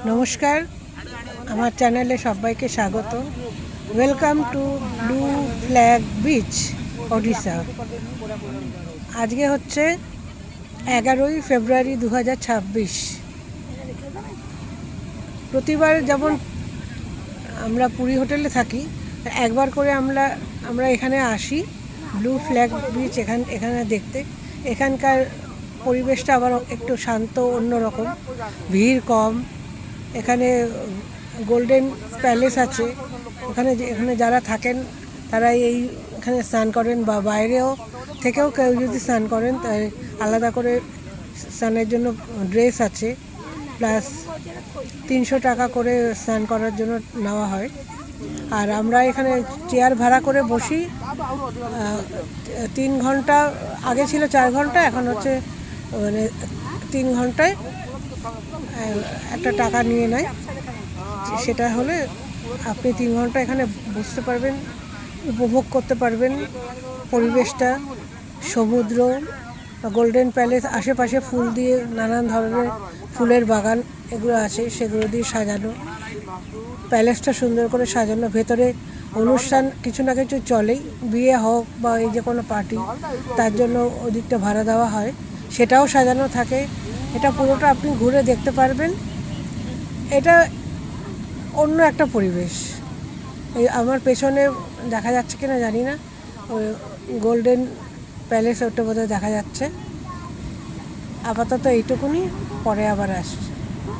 নমস্কার, আমার চ্যানেলে সবাইকে স্বাগত। Welcome to blue flag beach, Odisha. আজকে হচ্ছে 11ই ফেব্রুয়ারি 2026। প্রতিবার যেমন আমরা পুরী হোটেলে থাকি, একবার করে আমরা এখানে আসি ব্লু ফ্ল্যাগ বিচ এখানে দেখতে। এখানকার পরিবেশটা আবার একটু শান্ত, অন্যরকম, ভিড় কম। এখানে গোল্ডেন প্যালেস আছে, এখানে যারা থাকেন তারা এখানে স্নান করেন, বা বাইরেও থেকেও কেউ যদি স্নান করেন তাই আলাদা করে স্নানের জন্য ড্রেস আছে, প্লাস 300 টাকা করে স্নান করার জন্য নেওয়া হয়। আর আমরা এখানে চেয়ার ভাড়া করে বসি। 3 ঘন্টা, আগে ছিল 4 ঘন্টা, এখন হচ্ছে 3 ঘন্টায় একটা টাকা নিয়ে নেয়। সেটা হলে আপনি 3 ঘন্টা এখানে বসতে পারবেন, উপভোগ করতে পারবেন পরিবেশটা, সমুদ্র, গোল্ডেন প্যালেস, আশেপাশে ফুল দিয়ে নানান ধরনের ফুলের বাগান এগুলো আছে, সেগুলো দিয়ে সাজানো। প্যালেসটা সুন্দর করে সাজানো, ভেতরে অনুষ্ঠান কিছু না কিছু চলেই, বিয়ে হোক বা এই যে কোনো পার্টি, তার জন্য ওদিকটা ভাড়া দেওয়া হয়, সেটাও সাজানো থাকে। এটা পুরোটা আপনি ঘুরে দেখতে পারবেন। এটা অন্য একটা পরিবেশ। এই আমার পেছনে দেখা যাচ্ছে কিনা জানি না, ওই গোল্ডেন প্যালেস, ওটা বোধহয় দেখা যাচ্ছে। আপাতত এইটুকুনি, পরে আবার আসছি।